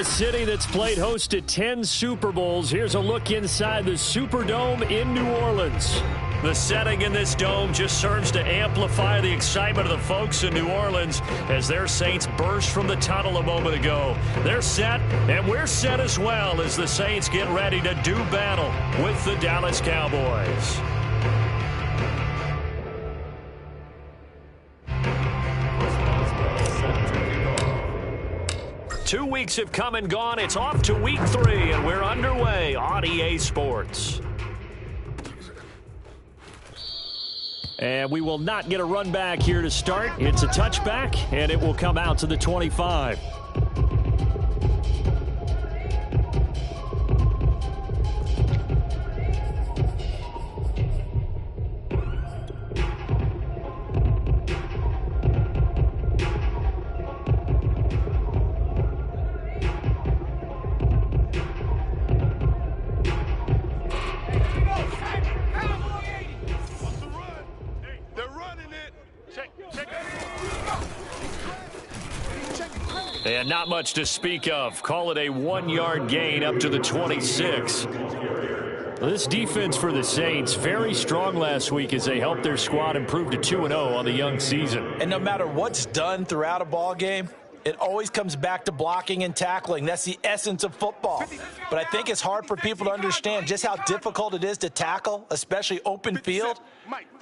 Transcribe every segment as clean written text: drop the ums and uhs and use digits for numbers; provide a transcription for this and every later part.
a city that's played host to 10 Super Bowls, here's a look inside the Superdome in New Orleans. The setting in this dome just serves to amplify the excitement of the folks in New Orleans as their Saints burst from the tunnel a moment ago. They're set, and we're set as well as the Saints get ready to do battle with the Dallas Cowboys. Two weeks have come and gone. It's off to week 3, and we're underway on EA Sports. And we will not get a run back here to start. It's a touchback, and it will come out to the 25. And not much to speak of. Call it a 1-yard gain up to the 26. This defense for the Saints, very strong last week as they helped their squad improve to 2-0 on the young season. And no matter what's done throughout a ball game, it always comes back to blocking and tackling. That's the essence of football. But I think it's hard for people to understand just how difficult it is to tackle, especially open field.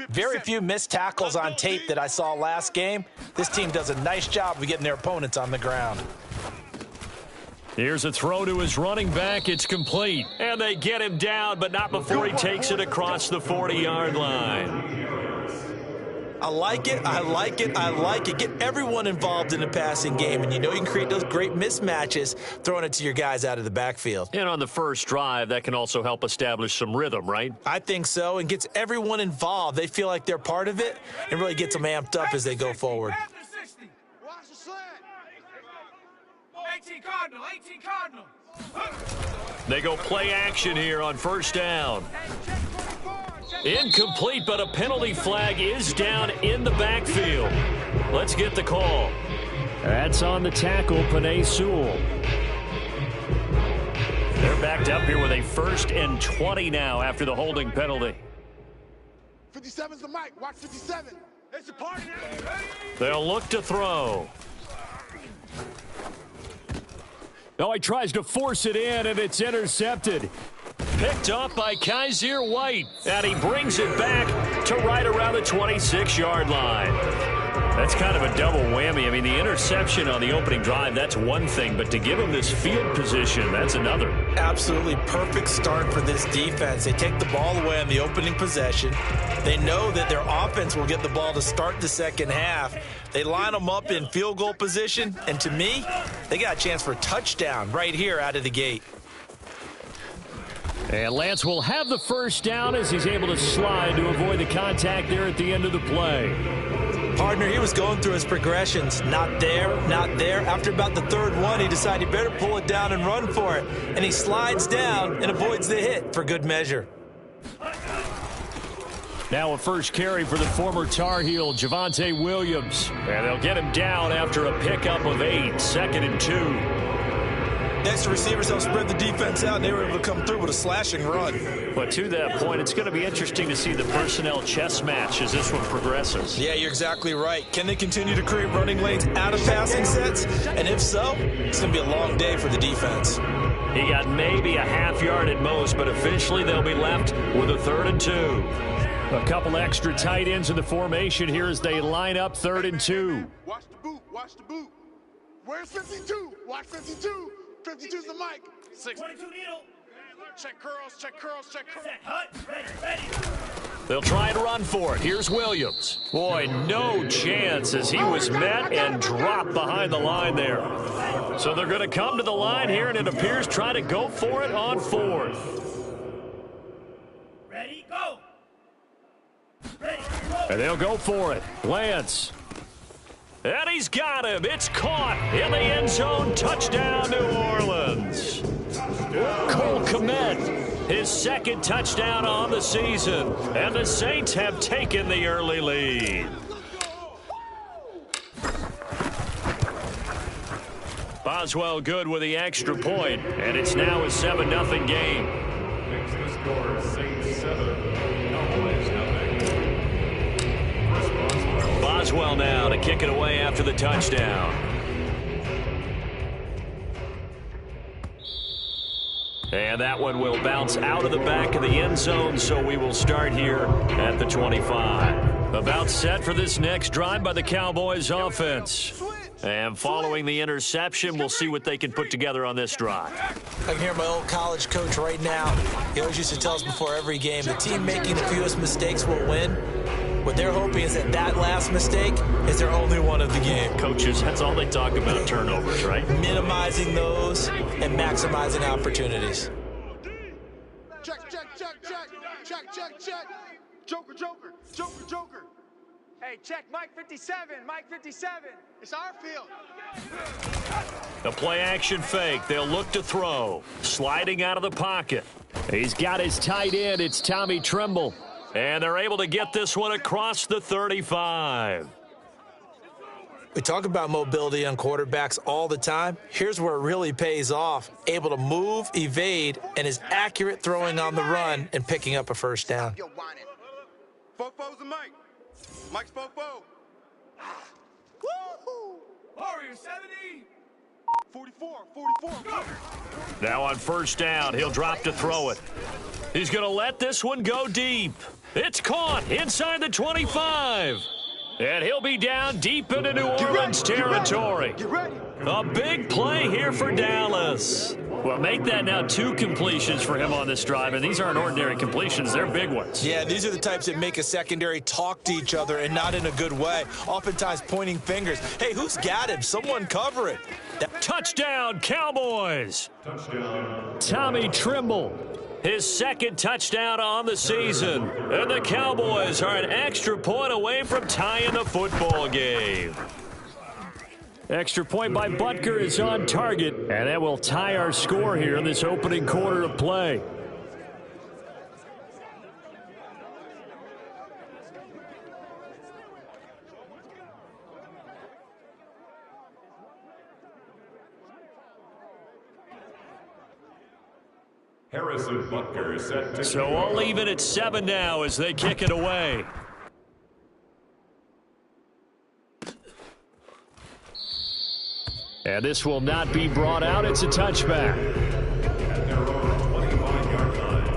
Very few missed tackles on tape that I saw last game. This team does a nice job of getting their opponents on the ground. Here's a throw to his running back. It's complete. And they get him down, but not before he takes it across the 40-yard line. I like it, I like it, I like it. Get everyone involved in the passing game, and you know you can create those great mismatches throwing it to your guys out of the backfield. And on the first drive, that can also help establish some rhythm, right? I think so, and gets everyone involved. They feel like they're part of it, and really gets them amped up as they go forward. 18 Cardinal, 18 Cardinal. They go play action here on first down. Incomplete, but a penalty flag is down in the backfield. Let's get the call. That's on the tackle, Penei Sewell. They're backed up here with a 1st and 20 now after the holding penalty. 57's the mic. Watch 57. It's a party now. They'll look to throw. Now he tries to force it in, and it's intercepted. Picked up by Kaiser White, and he brings it back to right around the 26-yard line. That's kind of a double whammy. I mean, the interception on the opening drive, that's one thing, but to give him this field position, that's another. Absolutely perfect start for this defense. They take the ball away on the opening possession. They know that their offense will get the ball to start the second half. They line them up in field goal position, and to me, they got a chance for a touchdown right here out of the gate. And Lance will have the first down as he's able to slide to avoid the contact there at the end of the play. Partner, he was going through his progressions. Not there, not there. After about the third one, he decided he better pull it down and run for it. And he slides down and avoids the hit for good measure. Now a first carry for the former Tar Heel, Javonte Williams. And they'll get him down after a pickup of 8, 2nd and 2. Next to receivers, they'll spread the defense out, and they were able to come through with a slashing run. But to that point, it's going to be interesting to see the personnel chess match as this one progresses. Yeah, you're exactly right. Can they continue to create running lanes out of passing sets? And if so, it's going to be a long day for the defense. He got maybe a half yard at most, but officially they'll be left with a 3rd and 2. A couple extra tight ends in the formation here as they line up 3rd and 2. Watch the boot. Watch the boot. Where's 52? Watch 52. 52's the mic. 22 needle. Check curls, check curls, check curls. Hut, ready. They'll try and run for it. Here's Williams. Boy, no chance as he was met and dropped behind the line there. So they're going to come to the line here, and it appears try to go for it on 4th. Ready, go. Ready, go. And they'll go for it. Lance. And he's got him. It's caught in the end zone. Touchdown, New Orleans. Cole Kmet, his 2nd touchdown on the season. And the Saints have taken the early lead. Boswell good with the extra point, and it's now a 7-0 game. Makes the score Saints 7, Cowboys nothing. Boswell now to kick it away after the touchdown. And that one will bounce out of the back of the end zone, so we will start here at the 25. About set for this next drive by the Cowboys offense. And following the interception, we'll see what they can put together on this drive. I can hear my old college coach right now. He always used to tell us before every game, the team making the fewest mistakes will win. What they're hoping is that last mistake is their only one of the game. Coaches, that's all they talk about, turnovers, right? Minimizing those and maximizing opportunities. Check, check, check, check. Check, check, check. Joker, Joker, Joker, Joker. Hey, check Mike 57, Mike 57. It's our field. The play action fake. They'll look to throw. Sliding out of the pocket. He's got his tight end. It's Tommy Tremble. And they're able to get this one across the 35. We talk about mobility on quarterbacks all the time. Here's where it really pays off. Able to move, evade, and is accurate throwing on the run and picking up a first down. Fofo's and Mike. Mike's Fofo. Woo-hoo! Warrior 70. 44, 44. Now on first down, he'll drop to throw it. He's going to let this one go deep. It's caught inside the 25. And he'll be down deep into New Orleans territory. Get ready. A big play here for Dallas. Well, make that now 2 completions for him on this drive, and these aren't ordinary completions. They're big ones. Yeah, these are the types that make a secondary talk to each other and not in a good way. Oftentimes pointing fingers. Hey, who's got him? Someone cover it. Touchdown, Cowboys. Touchdown. Tommy Tremble, his second touchdown on the season. And the Cowboys are an extra point away from tying the football game. Extra point by Butker is on target, and that will tie our score here in this opening quarter of play. Harrison Butker set to So all even at 7 now as they kick it away. And this will not be brought out. It's a touchback. at their own 25-yard line.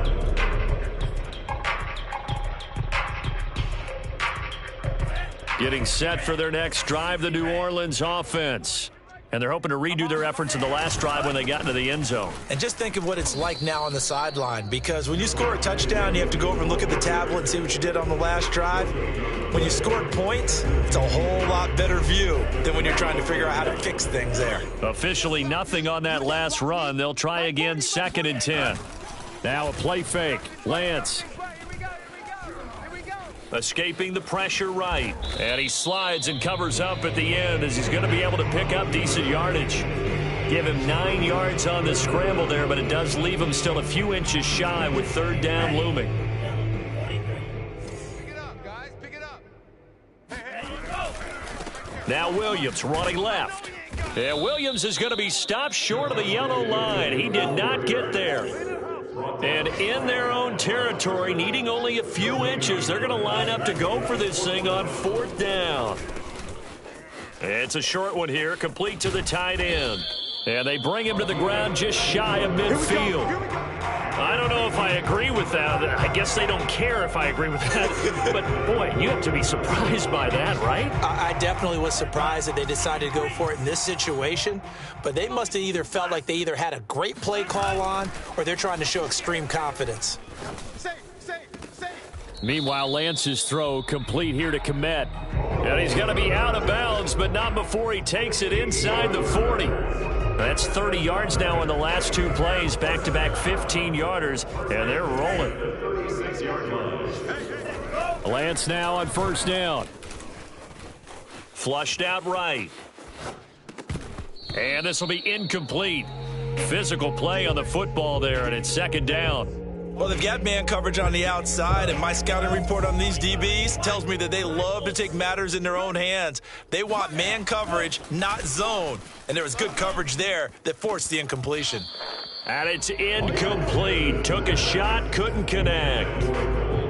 Getting set for their next drive, the New Orleans offense. And they're hoping to redo their efforts in the last drive when they got into the end zone. And just think of what it's like now on the sideline, because when you score a touchdown, you have to go over and look at the tablet and see what you did on the last drive. When you scored points, it's a whole lot better view than when you're trying to figure out how to fix things there. Officially nothing on that last run. They'll try again, 2nd and 10. Now a play fake. Lance escaping the pressure right. And he slides and covers up at the end as he's going to be able to pick up decent yardage. Give him 9 yards on the scramble there, but it does leave him still a few inches shy with 3rd down looming. Pick it up, guys. Pick it up. Now Williams running left. And Williams is going to be stopped short of the yellow line. He did not get there. And in their own territory, needing only a few inches, they're going to line up to go for this thing on 4th down. It's a short one here, complete to the tight end. And they bring him to the ground just shy of midfield. I don't know if I agree with that. I guess they don't care if I agree with that. But, boy, you have to be surprised by that, right? I definitely was surprised that they decided to go for it in this situation, but they must have either felt like they either had a great play call on or they're trying to show extreme confidence. Safe. Meanwhile, Lance's throw complete here to Komet. And he's going to be out of bounds, but not before he takes it inside the 40. That's 30 yards now in the last 2 plays, back-to-back 15-yarders, and they're rolling. 36-yard line. Lance now on 1st down. Flushed out right. And this will be incomplete. Physical play on the football there, and it's 2nd down. Well, they've got man coverage on the outside, and my scouting report on these DBs tells me that they love to take matters in their own hands. They want man coverage, not zone. And there was good coverage there that forced the incompletion. And it's incomplete. Took a shot, couldn't connect.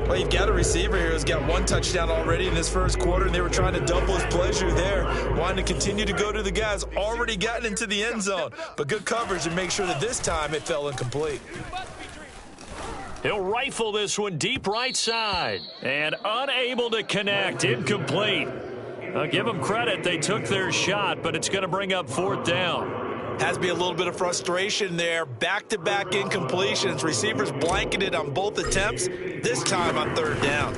Well, you've got a receiver here who's got one touchdown already in this first quarter, and they were trying to double his pleasure there, wanting to continue to go to the guys already gotten into the end zone. But good coverage and make sure that this time it fell incomplete. He'll rifle this one deep right side. And unable to connect. Incomplete. I'll give them credit. They took their shot, but it's going to bring up fourth down. Has to be a little bit of frustration there. Back-to-back incompletions. Receivers blanketed on both attempts, this time on third down.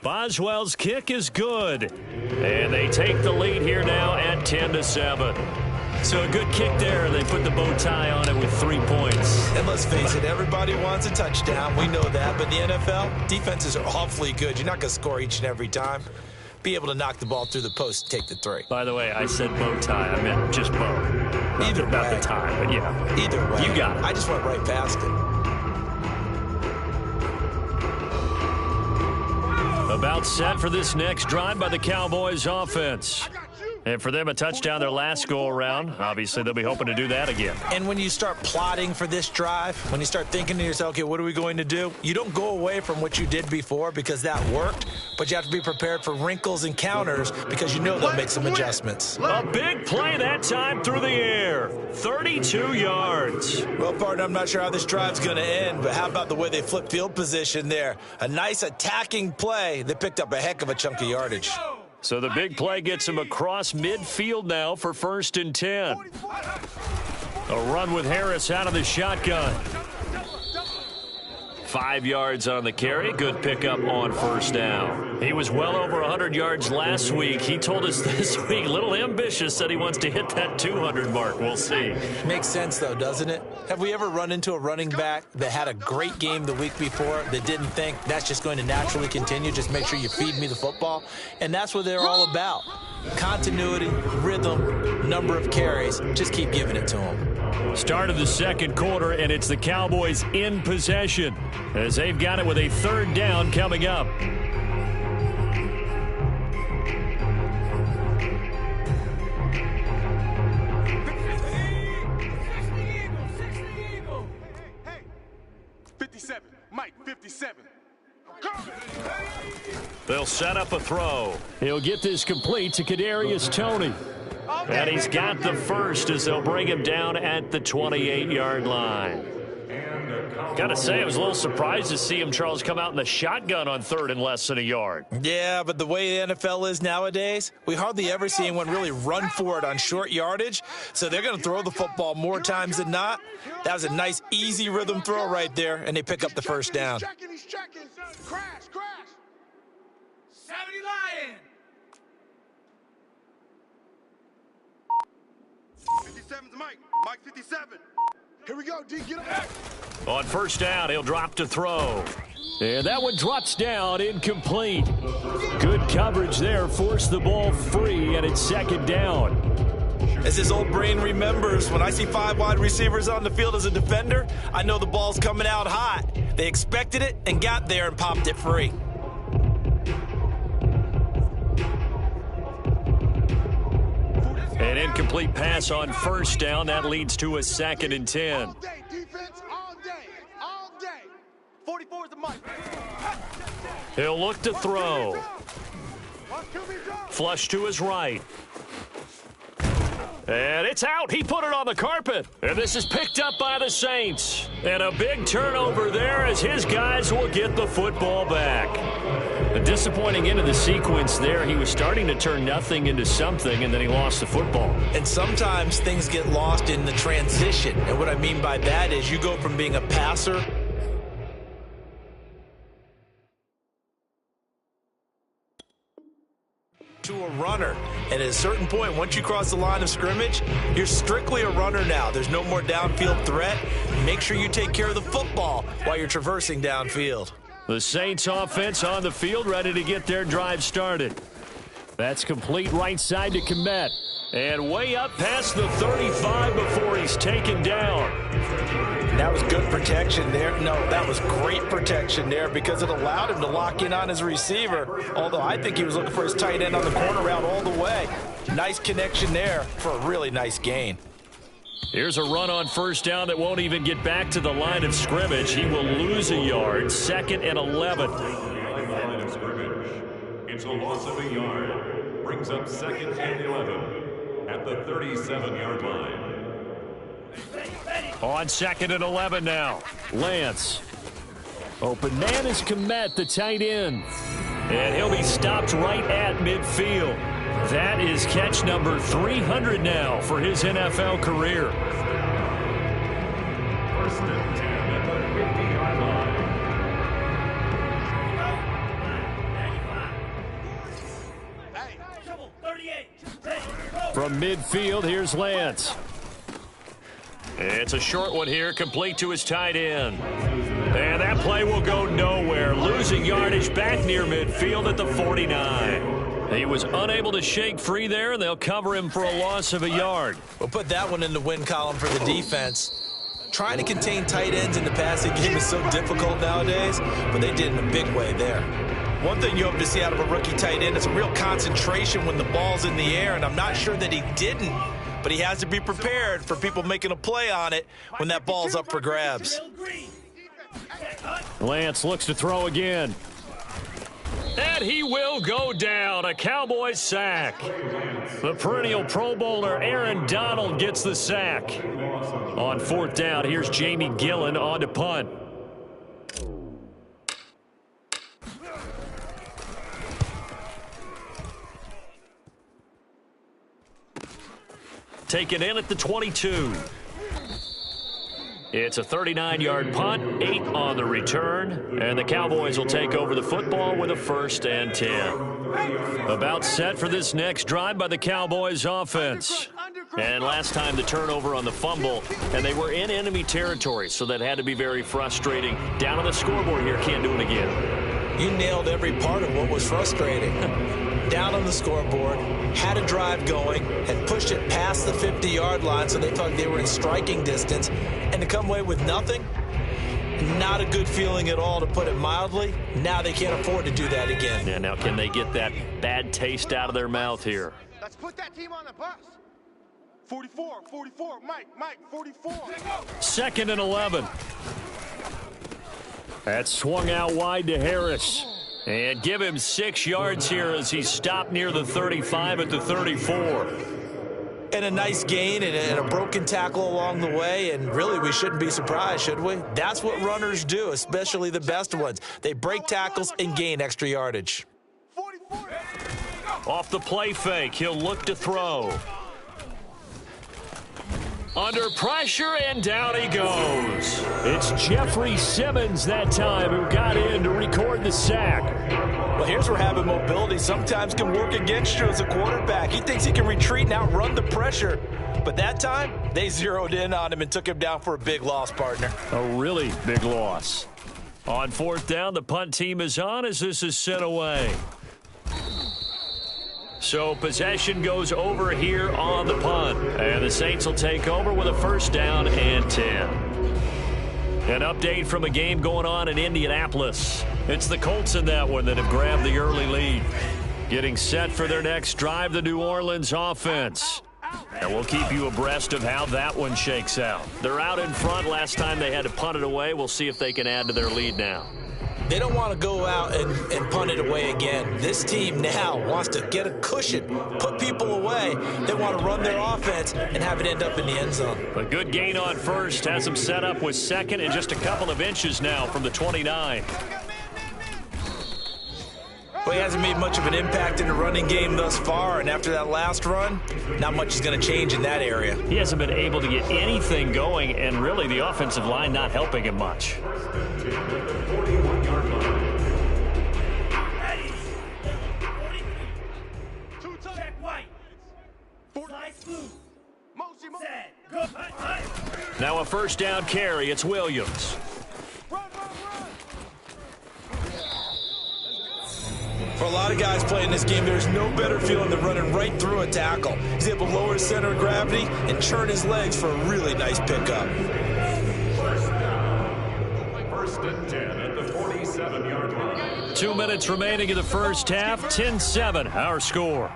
Boswell's kick is good. And they take the lead here now at 10-7. So a good kick there. They put the bow tie on it with 3 points. And let's face it, everybody wants a touchdown. We know that. But the NFL, defenses are awfully good. You're not going to score each and every time. Be able to knock the ball through the post and take the 3. By the way, I said bow tie. I meant just bow. Either Not way. the tie, but yeah. Either way. You got it. I just went right past it. About set for this next drive by the Cowboys offense. And for them, a touchdown their last go-around. Obviously, they'll be hoping to do that again. And when you start plotting for this drive, when you start thinking to yourself, okay, what are we going to do? You don't go away from what you did before because that worked, but you have to be prepared for wrinkles and counters because you know they'll make some adjustments. A big play that time through the air. 32 yards. Well, partner, I'm not sure how this drive's going to end, but how about the way they flipped field position there? A nice attacking play that picked up a heck of a chunk of yardage. So the big play gets him across midfield now for 1st and 10. A run with Harris out of the shotgun. 5 yards on the carry. Good pickup on first down. He was well over 100 yards last week. He told us this week, a little ambitious, said he wants to hit that 200 mark. We'll see. Makes sense, though, doesn't it? Have we ever run into a running back that had a great game the week before that didn't think that's just going to naturally continue? Just make sure you feed me the football. And that's what they're all about. Continuity, rhythm, number of carries. Just keep giving it to them. Start of the second quarter, and it's the Cowboys in possession as they've got it with a third down coming up. Hey, 57, Mike, 57. They'll set up a throw. He'll get this complete to Kadarius Toney. And he's got the first as they'll bring him down at the 28-yard line. Got to say, I was a little surprised to see him, Charles, come out in the shotgun on third and less than a yard. Yeah, but the way the NFL is nowadays, we hardly ever see anyone really run for it on short yardage. So they're going to throw the football more times than not. That was a nice, easy rhythm throw right there, and they pick up the first down. He's checking. Crash. 70 Lion. 57's Mike. Mike 57. Here we go, D. Get him back. On first down, he'll drop to throw. And that one drops down, incomplete. Good coverage there, forced the ball free, and it's second down. As his old brain remembers, when I see 5 wide receivers on the field as a defender, I know the ball's coming out hot. They expected it and got there and popped it free. An incomplete pass on first down. That leads to a 2nd and 10. All day, defense, all day. 44 is the Mike. He'll look to throw. Flush to his right. And it's out. He put it on the carpet. And this is picked up by the Saints. And a big turnover there as his guys will get the football back. A disappointing end of the sequence there. He was starting to turn nothing into something, and then he lost the football. And sometimes things get lost in the transition. And what I mean by that is you go from being a passer to a runner. And at a certain point, once you cross the line of scrimmage, you're strictly a runner now. There's no more downfield threat. Make sure you take care of the football while you're traversing downfield. The Saints offense on the field, ready to get their drive started. That's complete right side to Kmet. And way up past the 35 before he's taken down. That was good protection there. No, that was great protection there because it allowed him to lock in on his receiver, although I think he was looking for his tight end on the corner route all the way. Nice connection there for a really nice gain. Here's a run on first down that won't even get back to the line of scrimmage. He will lose a yard. 2nd and 11. Line of scrimmage. It's a loss of a yard. Brings up 2nd and 11 at the 37-yard line. On 2nd and 11 now. Lance. Open man is Komet, the tight end. And he'll be stopped right at midfield. That is catch number 300 now for his NFL career. 1st and 10 at the 50-yard line. From midfield, here's Lance. It's a short one here, complete to his tight end. And that play will go nowhere. Losing yardage back near midfield at the 49. He was unable to shake free there, and they'll cover him for a loss of a yard. We'll put that one in the win column for the defense. Trying to contain tight ends in the passing game is so difficult nowadays, but they did in a big way there. One thing you hope to see out of a rookie tight end is a real concentration when the ball's in the air, and I'm not sure that he didn't, but he has to be prepared for people making a play on it when that ball's up for grabs. Lance looks to throw again. And he will go down. A Cowboys sack. The perennial Pro Bowler Aaron Donald gets the sack. On 4th down, here's Jamie Gillen on to punt. Taken in at the 22. It's a 39-yard punt, 8 on the return, and the Cowboys will take over the football with a 1st and 10. About set for this next drive by the Cowboys offense. And last time the turnover on the fumble, and they were in enemy territory, so that had to be very frustrating. Down on the scoreboard here, can't do it again. You nailed every part of what was frustrating. Down on the scoreboard, had a drive going, had pushed it past the 50-yard line so they thought they were in striking distance, and to come away with nothing, not a good feeling at all, to put it mildly. Now they can't afford to do that again. Yeah, now can they get that bad taste out of their mouth here? Let's put that team on the bus. 44, Mike, 44. 2nd and 11. That swung out wide to Harris. And give him 6 yards here as he's stopped near the 35 at the 34. And a nice gain and a broken tackle along the way, and really we shouldn't be surprised, should we? That's what runners do, especially the best ones. They break tackles and gain extra yardage. 44. Off the play fake, he'll look to throw. Under pressure, and down he goes. It's Jeffrey Simmons that time who got in to record the sack. Well, here's where having mobility sometimes can work against you as a quarterback. He thinks he can retreat and outrun the pressure. But that time, they zeroed in on him and took him down for a big loss, partner. A really big loss. On 4th down, the punt team is on as this is sent away. So possession goes over here on the punt. And the Saints will take over with a 1st down and 10. An update from a game going on in Indianapolis. It's the Colts in that one that have grabbed the early lead. Getting set for their next drive, the New Orleans offense. And we'll keep you abreast of how that one shakes out. They're out in front. Last time they had to punt it away. We'll see if they can add to their lead now. They don't want to go out and punt it away again. This team now wants to get a cushion, put people away. They want to run their offense and have it end up in the end zone. A good gain on 1st. Has them set up with 2nd and just a couple of inches now from the 29. Well, he hasn't made much of an impact in the running game thus far, and after that last run, not much is going to change in that area. He hasn't been able to get anything going, and really the offensive line not helping him much. Now a 1st down carry. It's Williams. For a lot of guys playing this game, there's no better feeling than running right through a tackle. He's able to lower his center of gravity and churn his legs for a really nice pickup. First and 10 at the 47-yard line. 2 minutes remaining in the first half. 10-7, our score.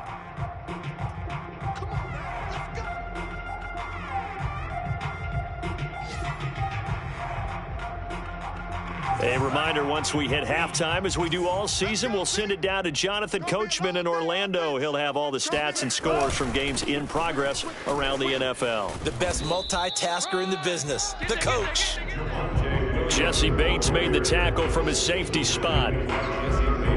A reminder, once we hit halftime, as we do all season, we'll send it down to Jonathan Coachman in Orlando. He'll have all the stats and scores from games in progress around the NFL. The best multitasker in the business, the coach. Jesse Bates made the tackle from his safety spot.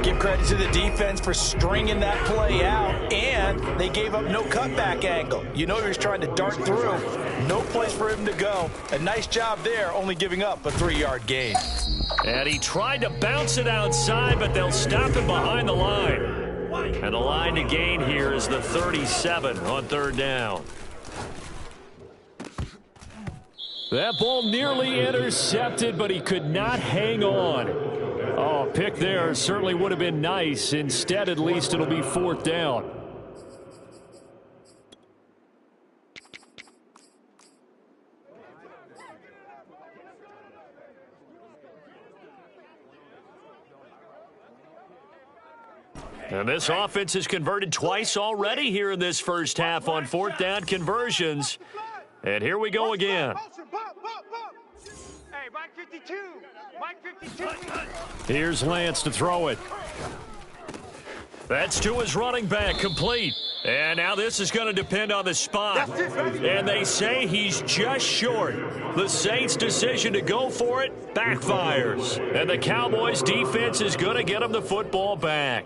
Give credit to the defense for stringing that play out, and they gave up no cutback angle. You know he was trying to dart through. No place for him to go. A nice job there, only giving up a 3-yard gain. And he tried to bounce it outside, but they'll stop him behind the line. And the line to gain here is the 37 on third down. That ball nearly intercepted, but he could not hang on. Oh, pick there certainly would have been nice. Instead, at least it'll be fourth down. And this offense has converted twice already here in this first half on fourth down conversions. And here we go again. Hey, Mike 52. Mike 52. Here's Lance to throw it. That's to his running back, complete. And now this is going to depend on the spot. And they say he's just short. The Saints' decision to go for it backfires. And the Cowboys' defense is going to get him the football back.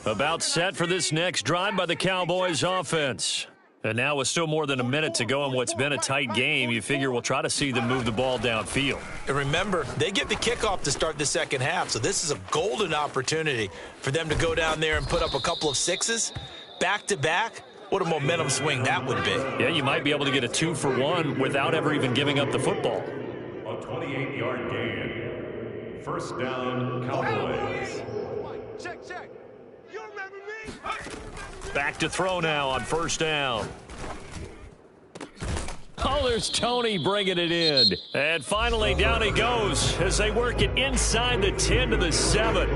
About set for this next drive by the Cowboys offense. And now with still more than a minute to go in what's been a tight game, you figure we'll try to see them move the ball downfield. And remember, they get the kickoff to start the second half, so this is a golden opportunity for them to go down there and put up a couple of sixes back-to-back. What a momentum swing that would be. Yeah, you might be able to get a 2-for-1 without ever even giving up the football. A 28-yard gain. First down, Cowboys. Check. You remember me? Back to throw now on first down. Oh, there's Tony bringing it in. And finally, down he goes as they work it inside the 10 to the 7.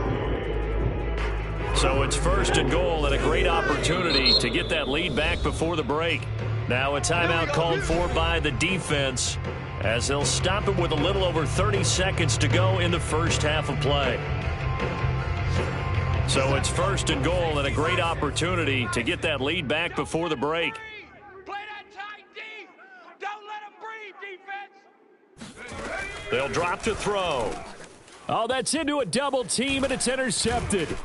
So it's first and goal and a great opportunity to get that lead back before the break. Now a timeout called for by the defense as they'll stop it with a little over 30 seconds to go in the first half of play. So it's first and goal and a great opportunity to get that lead back before the break. Play that tight deep. Don't let him breathe, defense. They'll drop to throw. Oh, that's into a double team, and it's intercepted.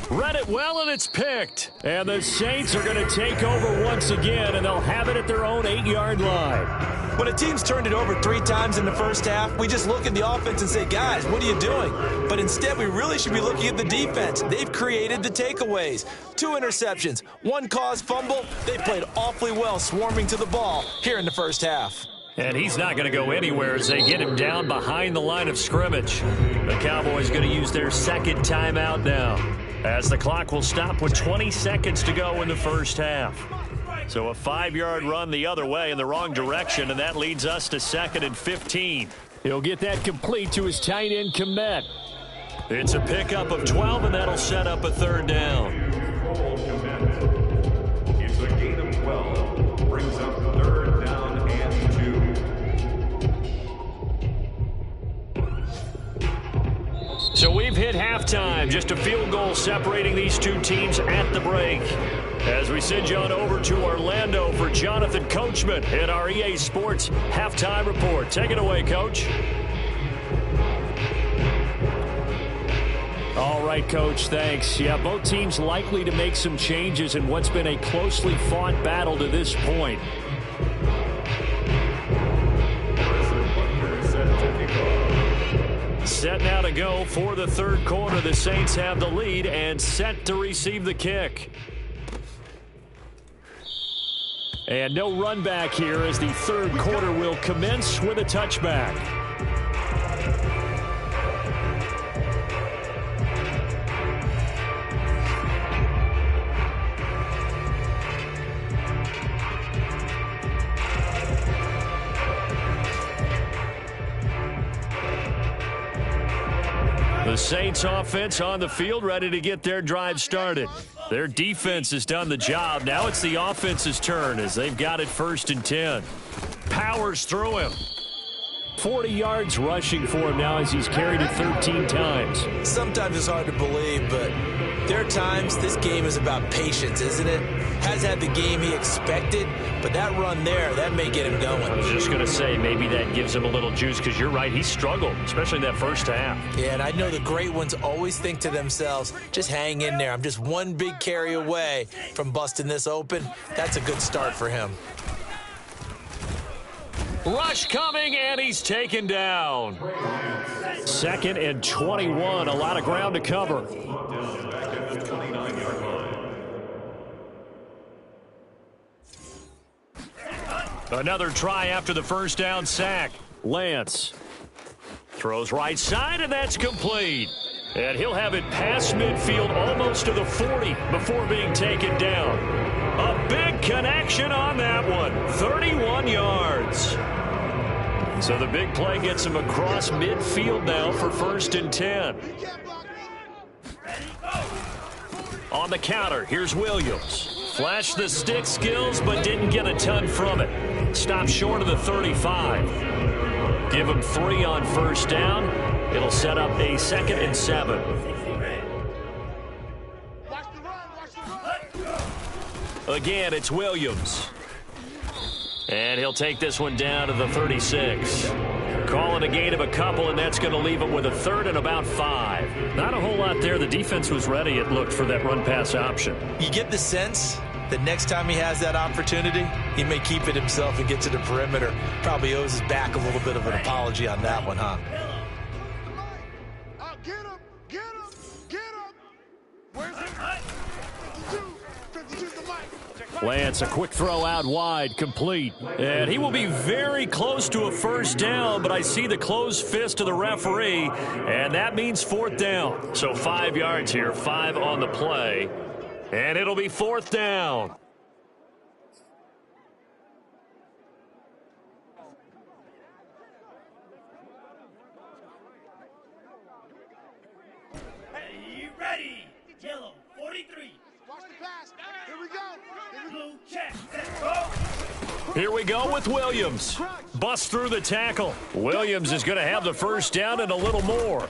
Read it well, and it's picked. And the Saints are going to take over once again, and they'll have it at their own 8-yard line. When a team's turned it over 3 times in the first half, we just look at the offense and say, guys, what are you doing? But instead, we really should be looking at the defense. They've created the takeaways. 2 interceptions, 1 caused fumble. They played awfully well swarming to the ball here in the first half. And he's not going to go anywhere as they get him down behind the line of scrimmage. The Cowboys going to use their second timeout now, as the clock will stop with 20 seconds to go in the first half. So a 5-yard run the other way in the wrong direction, and that leads us to 2nd and 15. He'll get that complete to his tight end, Komet. It's a pickup of 12, and that'll set up a third down. It's a gain of 12. Brings up third down and 2. So we've hit halftime. Just a field goal separating these two teams at the break. As we send you on over to Orlando for Jonathan Coachman in our EA Sports Halftime Report. Take it away, Coach. All right, Coach, thanks. Yeah, both teams likely to make some changes in what's been a closely fought battle to this point. Set now to go for the third quarter. The Saints have the lead and set to receive the kick. And no run back here as the third quarter will commence with a touchback. The Saints offense on the field, ready to get their drive started. Their defense has done the job. Now it's the offense's turn as they've got it 1st and 10. Powers through him. 40 yards rushing for him now as he's carried it 13 times. Sometimes it's hard to believe, but there are times this game is about patience, isn't it? Has had the game he expected, but that run there, that may get him going. I was just going to say, maybe that gives him a little juice because you're right, he struggled, especially that first half. Yeah, and I know the great ones always think to themselves, just hang in there. I'm just one big carry away from busting this open. That's a good start for him. Rush coming, and he's taken down. 2nd and 21, a lot of ground to cover. Back at the 29-yard line. Another try after the first down sack. Lance throws right side, and that's complete. And he'll have it past midfield almost to the 40 before being taken down. A big connection on that one. 31 yards. So the big play gets him across midfield now for 1st and 10. On the counter, here's Williams. Flashed the stick skills, but didn't get a ton from it. Stopped short of the 35. Give him 3 on 1st down. It'll set up a 2nd and 7. Again, it's Williams. And he'll take this one down to the 36. Call it a gain of a couple, and that's going to leave him with a 3rd and about 5. Not a whole lot there. The defense was ready, it looked, for that run-pass option. You get the sense that next time he has that opportunity, he may keep it himself and get to the perimeter. Probably owes his back a little bit of an apology on that one, huh? Get him! Get him! Get him! Where's it? 52's the mic. Lance, a quick throw out wide, complete. And he will be very close to a 1st down, but I see the closed fist of the referee, and that means 4th down. So 5 yards here, 5 on the play, and it'll be 4th down. Hey, ready? Yellow, 43. Watch the pass. Here we go. Blue check. Let's go. Here we go with Williams. Bust through the tackle. Williams is going to have the 1st down and a little more.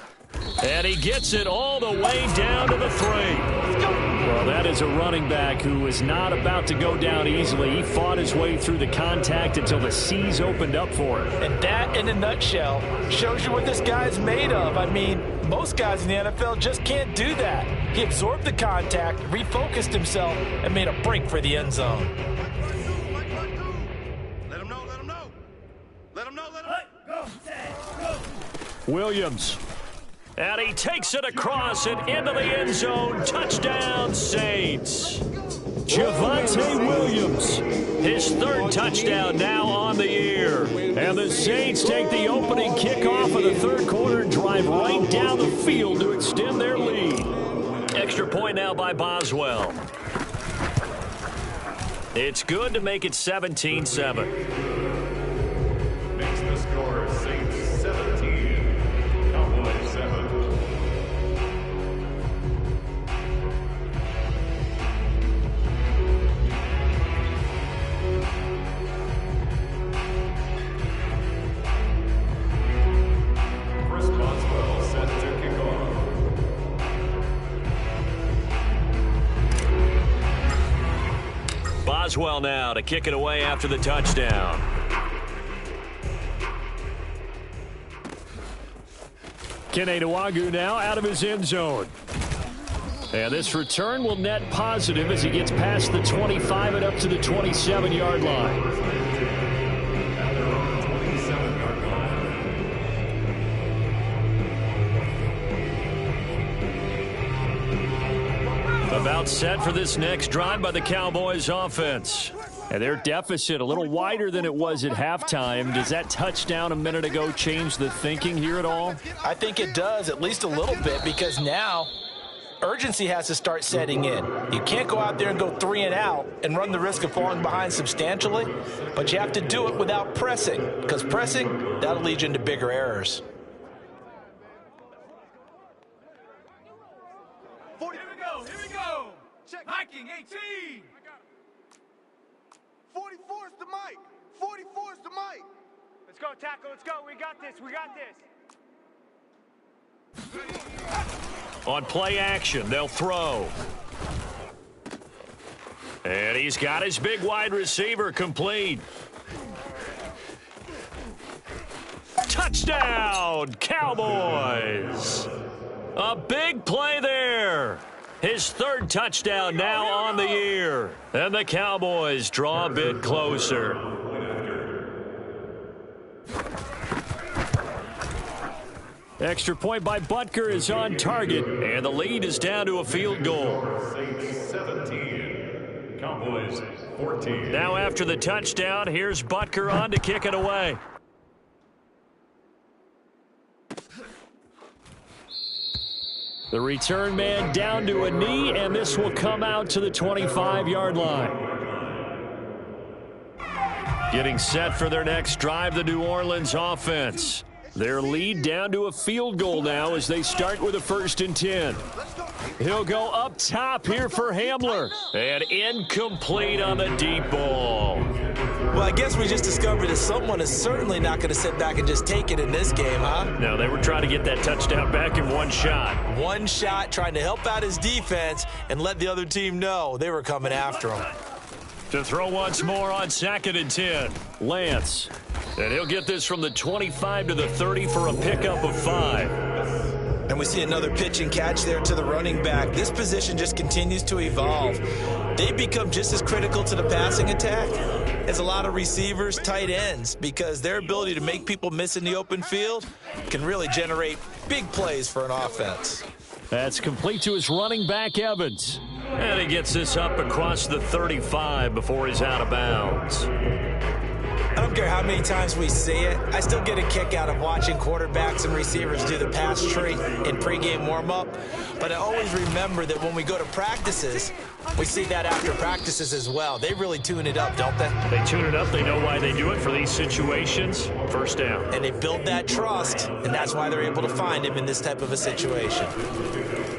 And he gets it all the way down to the 3. Well, that is a running back who is not about to go down easily. He fought his way through the contact until the C's opened up for him. And that, in a nutshell, shows you what this guy's made of. I mean, most guys in the NFL just can't do that. He absorbed the contact, refocused himself, and made a break for the end zone. Let him know, let him know. Let him know, let him Go, go. Williams. And he takes it across and into the end zone. Touchdown, Saints. Javonte Williams, his 3rd touchdown now on the year. And the Saints take the opening kickoff of the 3rd quarter and drive right down the field to extend their lead. Extra point now by Boswell. It's good to make it 17-7. Makes the score Saints 17, Cowboys 7. Chris Boswell set to kick off. Boswell now to kick it away after the touchdown. Kene Nwangwu now out of his end zone. And this return will net positive as he gets past the 25 and up to the 27-yard line. About set for this next drive by the Cowboys offense. And their deficit a little wider than it was at halftime. Does that touchdown a minute ago change the thinking here at all? I think it does, at least a little bit, because now urgency has to start setting in. You can't go out there and go 3 and out and run the risk of falling behind substantially, but you have to do it without pressing, because pressing, that'll lead you into bigger errors. 18. 44's the mic. 44's the mic. Let's go, tackle. Let's go. We got this. We got this. On play action, they'll throw. And he's got his big wide receiver complete. Touchdown, Cowboys! A big play there. His third touchdown now on the year. And the Cowboys draw a bit closer. Extra point by Butker is on target, and the lead is down to a field goal. 17, Cowboys 14. Now after the touchdown, here's Butker on to kick it away. The return man down to a knee, and this will come out to the 25-yard line. Getting set for their next drive, the New Orleans offense. Their lead down to a field goal now as they start with a 1st and 10. He'll go up top here for Hamler. And incomplete on the deep ball. Well, I guess we just discovered that someone is certainly not going to sit back and just take it in this game, huh? No, they were trying to get that touchdown back in one shot. One shot, trying to help out his defense and let the other team know they were coming after him. To throw once more on 2nd and 10. Lance. And he'll get this from the 25 to the 30 for a pickup of 5. And we see another pitch and catch there to the running back. This position just continues to evolve. They become just as critical to the passing attack as a lot of receivers, tight ends, because their ability to make people miss in the open field can really generate big plays for an offense. That's complete to his running back, Evans. And he gets this up across the 35 before he's out of bounds. I don't care how many times we see it. I still get a kick out of watching quarterbacks and receivers do the pass tree in pregame warm-up. But I always remember that when we go to practices, we see that after practices as well. They really tune it up, don't they? They tune it up. They know why they do it for these situations. 1st down. And they build that trust, and that's why they're able to find him in this type of a situation.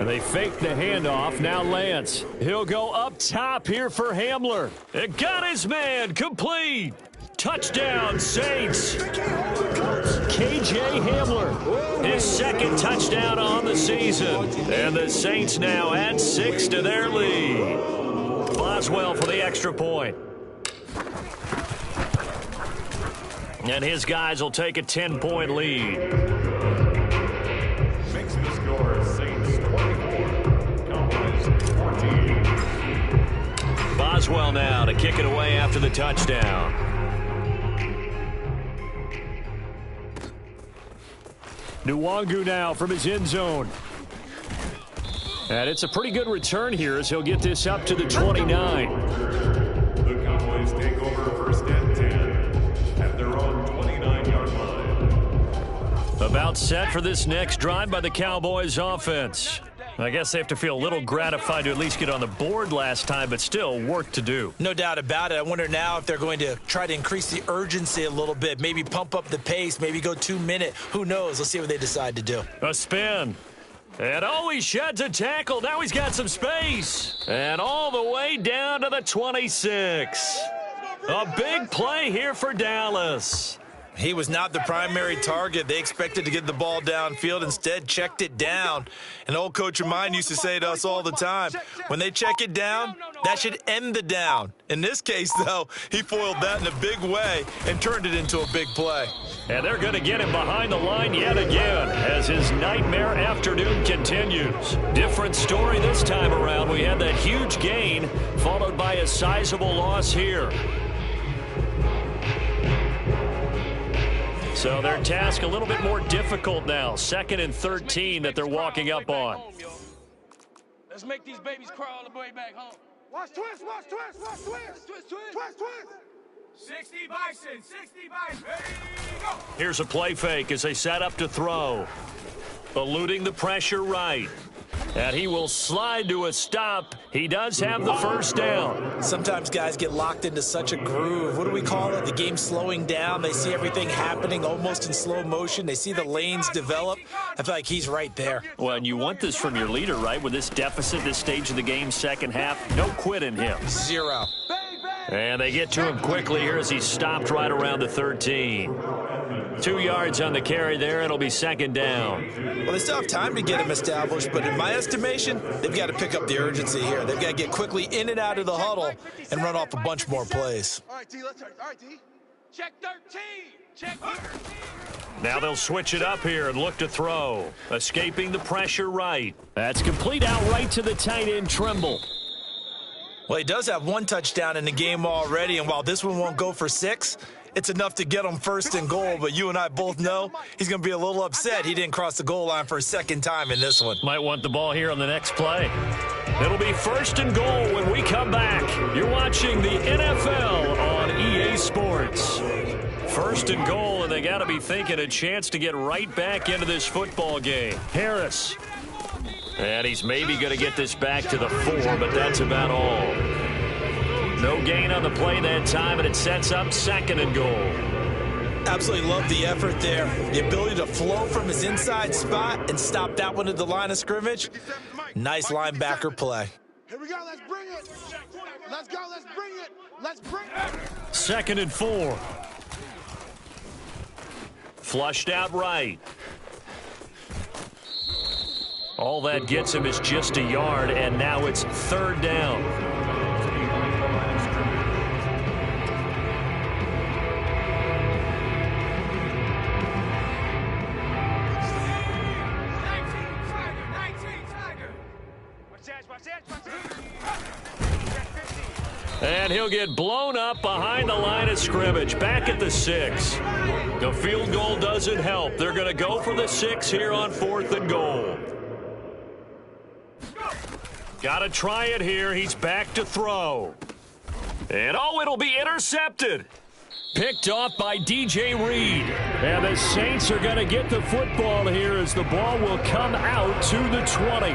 And they fake the handoff. Now Lance. He'll go up top here for Hamler. It got his man complete. Touchdown, Saints. KJ Hamler, his 2nd touchdown on the season. And the Saints now add 6 to their lead. Boswell for the extra point. And his guys will take a 10-point lead. Makes the score Saints 24, Cowboys 14. Boswell now to kick it away after the touchdown. Nwangu now from his end zone. And it's a pretty good return here as he'll get this up to the 29. The Cowboys take over 1st and 10 at their own 29-yard line. About set for this next drive by the Cowboys offense. I guess they have to feel a little gratified to at least get on the board last time, but still work to do. No doubt about it. I wonder now if they're going to try to increase the urgency a little bit, maybe pump up the pace, maybe go 2-minute. Who knows? Let's see what they decide to do. A spin. And he sheds a tackle. Now he's got some space. And all the way down to the 26. A big play here for Dallas. He was not the primary target. They expected to get the ball downfield, instead checked it down. An old coach of mine used to say to us all the time, when they check it down, that should end the down. In this case, though, he foiled that in a big way and turned it into a big play. And they're going to get him behind the line yet again as his nightmare afternoon continues. Different story this time around. We had that huge gain followed by a sizable loss here. So their task a little bit more difficult now. 2nd and 13 that they're walking up on. Let's make these babies cry all the way back home. Watch twist, watch twist, watch twist. Twist, twist. 60 Bison, 60 Bison. Ready, go. Here's a play fake as they set up to throw. Eluding the pressure right. And he will slide to a stop. He does have the first down. Sometimes guys get locked into such a groove. What do we call it? The game's slowing down. They see everything happening almost in slow motion. They see the lanes develop. I feel like he's right there. Well, and you want this from your leader, right? With this deficit, this stage of the game, second half, no quit in him. 0. And they get to him quickly here as he stopped right around the 13. 2 yards on the carry there. It'll be second down. Well, they still have time to get him established, but in my estimation, they've got to pick up the urgency here. They've got to get quickly in and out of the huddle and run off a bunch more plays. All right, T, let's start. All right, T. Check 13. Check 13. Now they'll switch it up here and look to throw. Escaping the pressure right. That's complete out right to the tight end, Tremble. Well, he does have 1 touchdown in the game already, and while this one won't go for 6, it's enough to get him first and goal, but you and I both know he's going to be a little upset he didn't cross the goal line for a second time in this one. Might want the ball here on the next play. It'll be first and goal when we come back. You're watching the NFL on EA Sports. First and goal, and they got to be thinking a chance to get right back into this football game. Harris. And he's maybe going to get this back to the 4, but that's about all. No gain on the play that time, and it sets up second and goal. Absolutely love the effort there. The ability to flow from his inside spot and stop that one at the line of scrimmage. Nice linebacker play. Here we go. Let's bring it. Let's go. Let's bring it. Let's bring it. Second and 4. Flushed out right. All that gets him is just a yard, and now it's third down. And he'll get blown up behind the line of scrimmage, back at the 6. The field goal doesn't help. They're going to go for the 6 here on 4th and goal. Got to try it here. He's back to throw. And, oh, it'll be intercepted. Picked off by DJ Reed. And the Saints are going to get the football here as the ball will come out to the 20.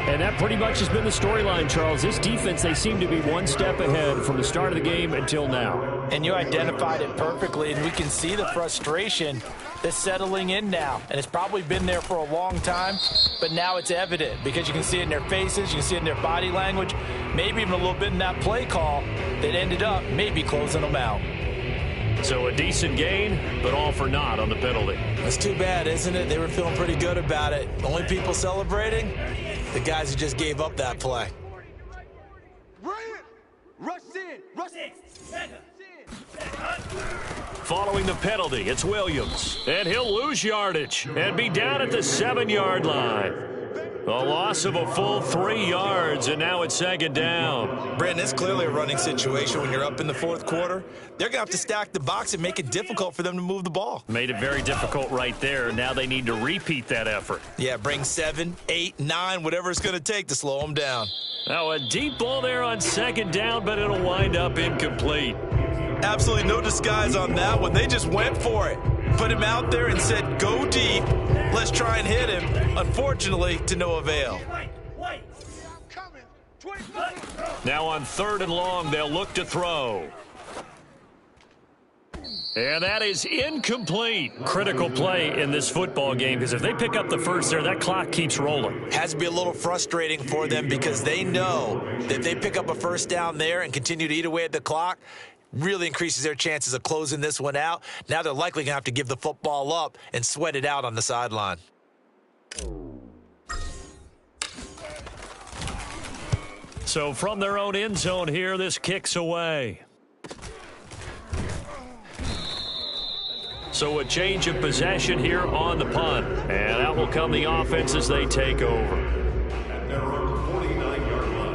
And that pretty much has been the storyline, Charles. This defense, they seem to be one step ahead from the start of the game until now. And you identified it perfectly, and we can see the frustration that's settling in now. And it's probably been there for a long time, but now it's evident because you can see it in their faces, you can see it in their body language, maybe even a little bit in that play call that ended up maybe closing them out. So a decent gain, but all for naught on the penalty. That's too bad, isn't it? They were feeling pretty good about it. Only people celebrating, the guys who just gave up that play. Bring it. Rush in. Rush in. Following the penalty, it's Williams. And he'll lose yardage and be down at the 7-yard line. A loss of a full 3 yards, and now it's second down. Brandon, it's clearly a running situation when you're up in the 4th quarter. They're going to have to stack the box and make it difficult for them to move the ball. Made it very difficult right there. Now they need to repeat that effort. Yeah, bring 7, 8, 9, whatever it's going to take to slow them down. Now a deep ball there on second down, but it'll wind up incomplete. Absolutely no disguise on that one. They just went for it. Put him out there and said, go deep. Let's try and hit him. Unfortunately, to no avail. Now on 3rd and long, they'll look to throw. And that is incomplete. Critical play in this football game because if they pick up the first there, that clock keeps rolling. Has to be a little frustrating for them because they know that if they pick up a first down there and continue to eat away at the clock, really increases their chances of closing this one out. Now they're likely going to have to give the football up and sweat it out on the sideline. So from their own end zone here, this kicks away. So a change of possession here on the punt. And out will come the offense as they take over. At their own 49-yard line.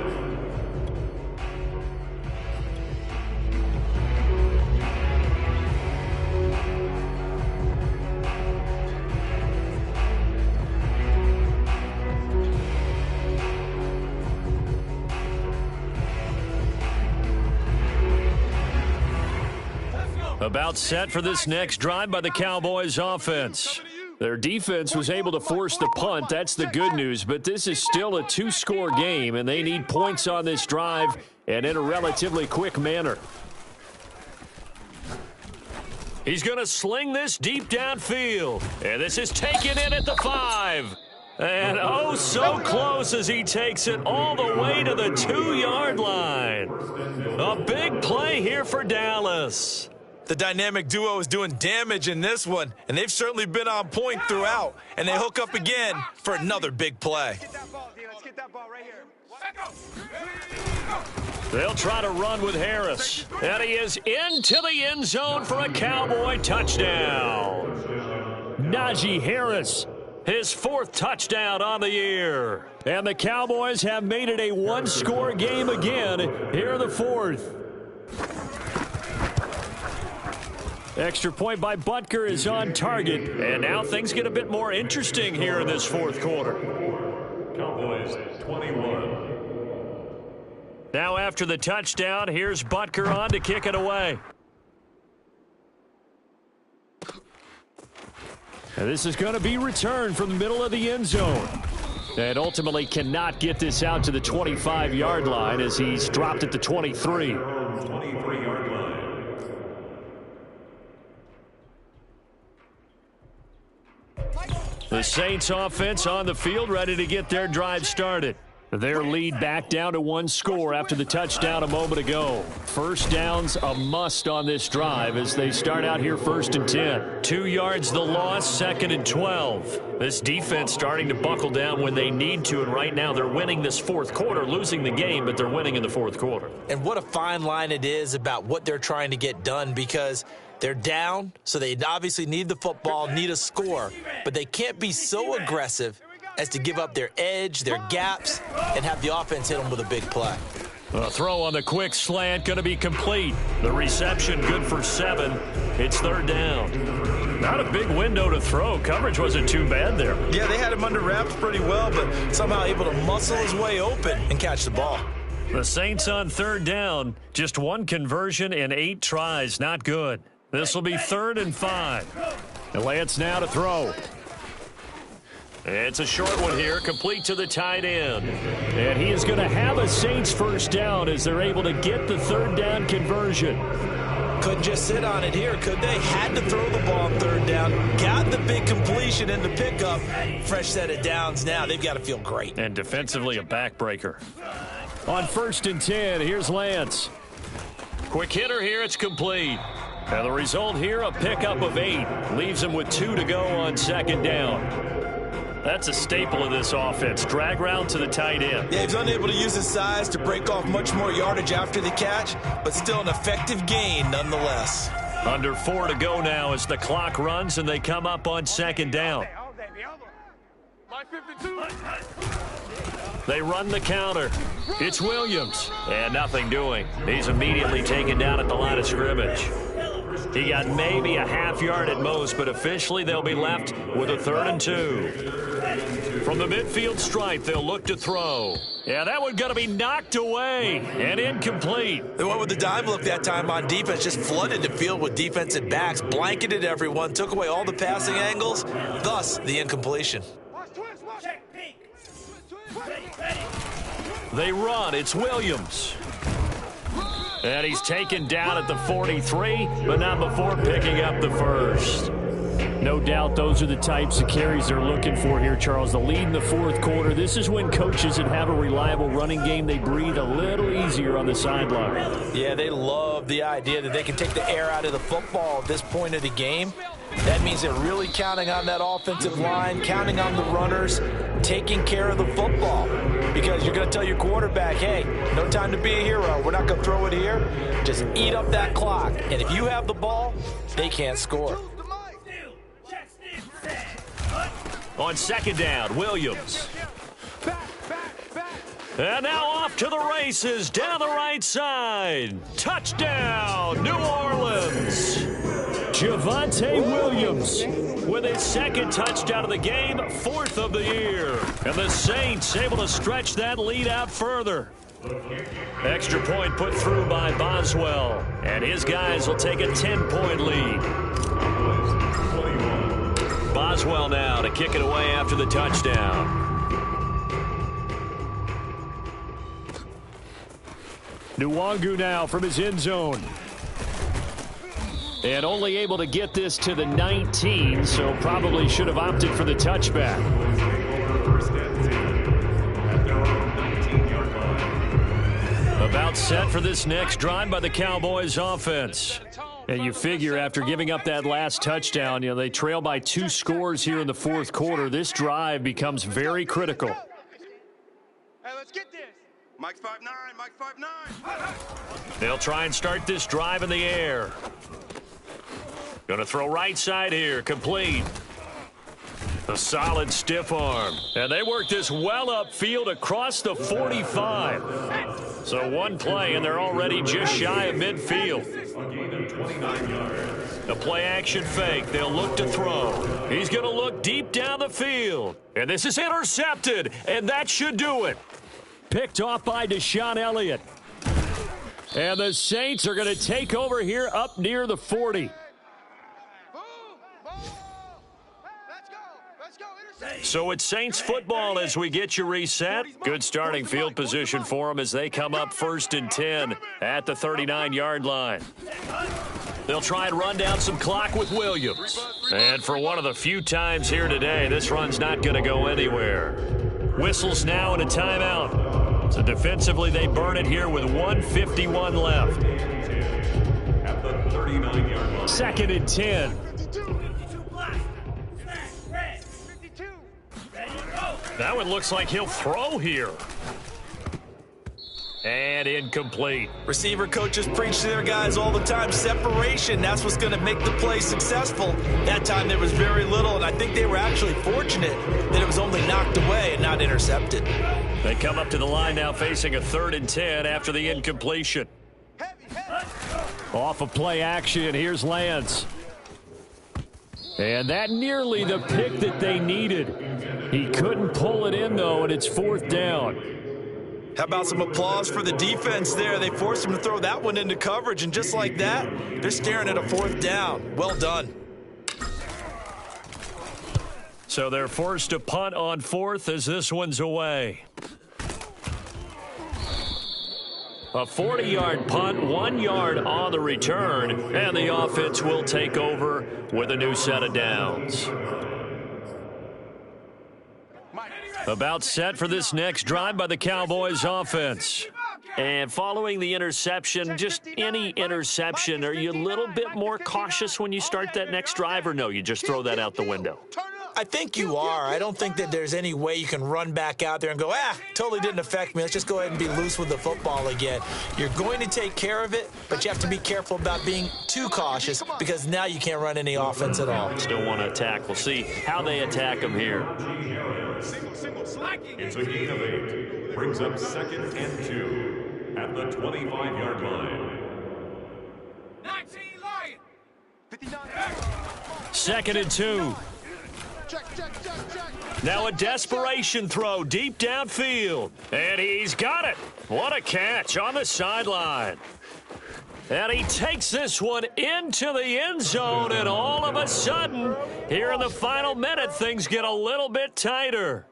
About set for this next drive by the Cowboys offense. Their defense was able to force the punt. That's the good news. But this is still a two-score game, and they need points on this drive and in a relatively quick manner. He's going to sling this deep downfield. And this is taken in at the 5. And oh, so close as he takes it all the way to the 2-yard line. A big play here for Dallas. The dynamic duo is doing damage in this one, and they've certainly been on point throughout. And they hook up again for another big play. Let's get that ball right here. They'll try to run with Harris. And he is into the end zone for a Cowboy touchdown. Najee Harris, his 4th touchdown on the year. And the Cowboys have made it a one-score game again here in the 4th. Extra point by Butker is on target. And now things get a bit more interesting here in this 4th quarter. Cowboys 21. Now after the touchdown, here's Butker on to kick it away. And this is going to be returned from the middle of the end zone. And ultimately cannot get this out to the 25-yard line as he's dropped at the 23. 23-yard line. The Saints offense on the field ready to get their drive started. Their lead back down to 1 score after the touchdown a moment ago. First down's a must on this drive as they start out here 1st and 10. 2 yards the loss, 2nd and 12. This defense starting to buckle down when they need to, and right now they're winning this 4th quarter, losing the game, but they're winning in the 4th quarter. And what a fine line it is about what they're trying to get done, because they're down, so they obviously need the football, need a score, but they can't be so aggressive as to give up their edge, their gaps, and have the offense hit them with a big play. A throw on the quick slant going to be complete. The reception good for 7. It's 3rd down. Not a big window to throw. Coverage wasn't too bad there. Yeah, they had him under wraps pretty well, but somehow able to muscle his way open and catch the ball. The Saints on 3rd down. Just 1 conversion and 8 tries. Not good. This will be 3rd and 5. And Lance now to throw. It's a short one here, complete to the tight end. And he is going to have a Saints first down as they're able to get the 3rd down conversion. Couldn't just sit on it here, could they? Had to throw the ball on 3rd down. Got the big completion in the pickup. Fresh set of downs now. They've got to feel great. And defensively a backbreaker. On 1st and 10, here's Lance. Quick hitter here, it's complete. And the result here, a pickup of 8. Leaves him with 2 to go on 2nd down. That's a staple of this offense. Drag route to the tight end. Yeah, he's unable to use his size to break off much more yardage after the catch, but still an effective gain nonetheless. Under 4 to go now as the clock runs and they come up on 2nd down. They run the counter. It's Williams. And nothing doing. He's immediately taken down at the line of scrimmage. He got maybe a half yard at most, but officially they'll be left with a 3rd and 2. From the midfield stripe, they'll look to throw. Yeah, that one going to be knocked away and incomplete. They went with the dime look that time on defense, just flooded the field with defensive backs, blanketed everyone, took away all the passing angles, thus the incompletion. Check pink. Ready. They run. It's Williams. And he's taken down at the 43, but not before picking up the first. No doubt those are the types of carries they're looking for here, Charles. The lead in the 4th quarter. This is when coaches that have a reliable running game, they breathe a little easier on the sideline. Yeah, they love the idea that they can take the air out of the football at this point of the game. That means they're really counting on that offensive line, counting on the runners, taking care of the football. Because you're going to tell your quarterback, hey, no time to be a hero. We're not going to throw it here. Just eat up that clock. And if you have the ball, they can't score. On 2nd down, Williams. And now off to the races down the right side. Touchdown, New Orleans. Javonte Williams with his 2nd touchdown of the game, 4th of the year. And the Saints able to stretch that lead out further. Extra point put through by Boswell. And his guys will take a 10-point lead. Boswell now to kick it away after the touchdown. Nwangu now from his end zone. And only able to get this to the 19, so probably should have opted for the touchback. About set for this next drive by the Cowboys offense. And you figure after giving up that last touchdown, they trail by 2 scores here in the fourth quarter. This drive becomes very critical. Hey, let's get this. Mike's 5'9", Mike's 5'9". They'll try and start this drive in the air. Going to throw right side here, complete. A solid stiff arm. And they work this well upfield across the 45. So one play, and they're already just shy of midfield. The play action fake. They'll look to throw. He's going to look deep down the field. And this is intercepted, and that should do it. Picked off by Deshaun Elliott. And the Saints are going to take over here up near the 40. So it's Saints football as we get you reset. Good starting field position for them as they come up 1st and 10 at the 39-yard line. They'll try and run down some clock with Williams. And for one of the few times here today, this run's not going to go anywhere. Whistles now and a timeout. So defensively, they burn it here with 1:51 left. At the 39-yard line. 2nd and 10. That one looks like he'll throw here. And incomplete. Receiver coaches preach to their guys all the time. Separation, that's what's going to make the play successful. That time there was very little, and I think they were actually fortunate that it was only knocked away and not intercepted. They come up to the line now facing a 3rd and 10 after the incompletion. Off of play action, here's Lance. And that nearly the pick that they needed. He couldn't pull it in, though, and it's 4th down. How about some applause for the defense there? They forced him to throw that one into coverage, and just like that, they're staring at a 4th down. Well done. So they're forced to punt on 4th as this one's away. A 40-yard punt, 1 yard on the return, and the offense will take over with a new set of downs. About set for this next drive by the Cowboys offense. And following the interception, just any interception, are you a little bit more cautious when you start that next drive, or no, you just throw that out the window? I think you are. I don't think that there's any way you can run back out there and go, totally didn't affect me. Let's just go ahead and be loose with the football again. You're going to take care of it, but you have to be careful about being too cautious because now you can't run any offense at all. Still want to attack. We'll see how they attack them here. It's a gain of 8. Brings up 2nd and 2 at the 25-yard line. 19 Lion. 2nd and 2. Now a desperation throw deep downfield. And he's got it. What a catch on the sideline. And he takes this one into the end zone, and all of a sudden, here in the final minute, things get a little bit tighter.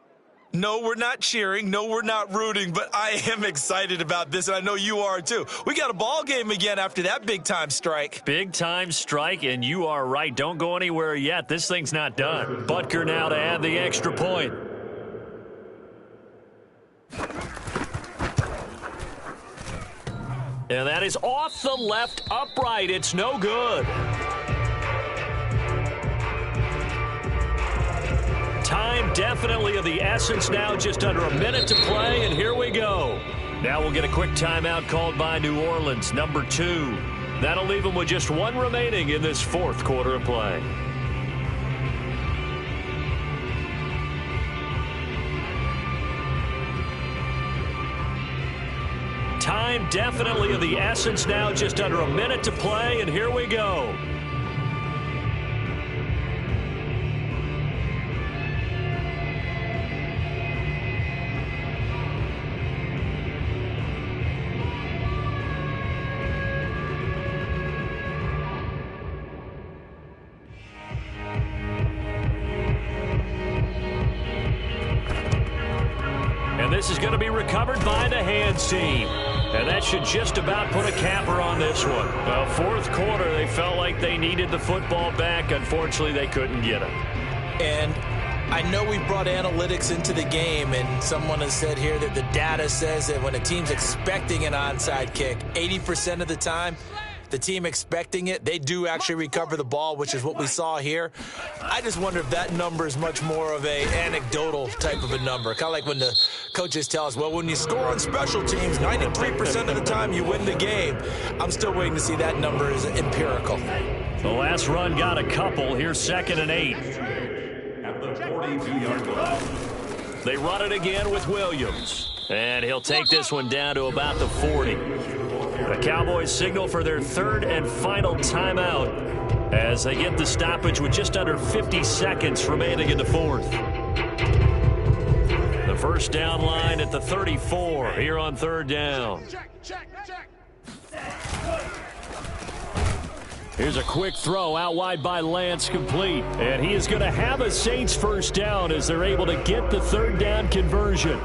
No, we're not cheering. No, we're not rooting, but I am excited about this, and I know you are too. We got a ball game again after that big-time strike. Big-time strike, and you are right. Don't go anywhere yet. This thing's not done. Butker now to add the extra point. And that is off the left upright. It's no good. Time definitely of the essence now, just under a minute to play, and here we go. Now we'll get a quick timeout called by New Orleans, number 2. That'll leave them with just 1 remaining in this 4th quarter of play. Time definitely of the essence now, just under a minute to play, and here we go. this is going to be recovered by the hands team. And that should just about put a capper on this one. Well, fourth quarter, they felt like they needed the football back. Unfortunately, they couldn't get it. And I know we brought analytics into the game, and someone has said here that the data says that when a team's expecting an onside kick, 80% of the time, the team expecting it, they do actually recover the ball, which is what we saw here. I just wonder if that number is much more of a anecdotal type of a number. Kind of like when the coaches tell us, well, when you score on special teams, 93% of the time you win the game. I'm still waiting to see that number is empirical. The last run got a couple. Here's 2nd and 8. At the 42-yard line. They run it again with Williams. And he'll take this one down to about the 40. The Cowboys signal for their 3rd and final timeout as they get the stoppage with just under 50 seconds remaining in the 4th. The first down line at the 34 here on 3rd down. Here's a quick throw out wide by Lance, complete. And he is going to have a Saints first down as they're able to get the 3rd down conversion.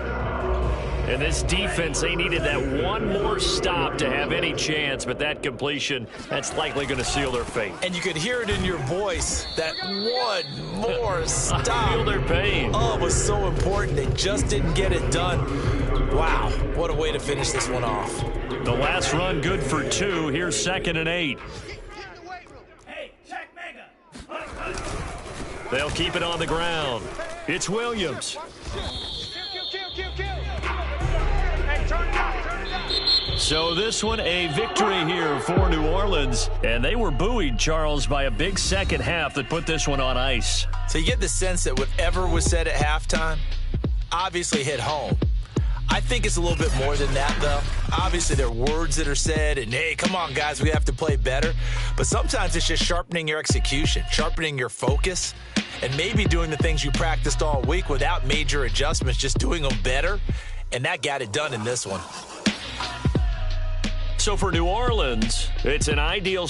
And this defense, they needed that one more stop to have any chance, but that completion, that's likely going to seal their fate. And you could hear it in your voice, that one more stop. I feel their pain. Oh, it was so important. They just didn't get it done. Wow, what a way to finish this one off. The last run good for 2. Here's 2nd and 8. Hey, check mega. They'll keep it on the ground. It's Williams. Kill. Hey, turn it out. So this one a victory here for New Orleans. And they were buoyed, Charles, by a big second half that put this one on ice. So you get the sense that whatever was said at halftime obviously hit home. I think it's a little bit more than that, though. Obviously, there are words that are said, and, hey, come on, guys, we have to play better. But sometimes it's just sharpening your execution, sharpening your focus, and maybe doing the things you practiced all week without major adjustments, just doing them better. And that got it done in this one. So for New Orleans, it's an ideal...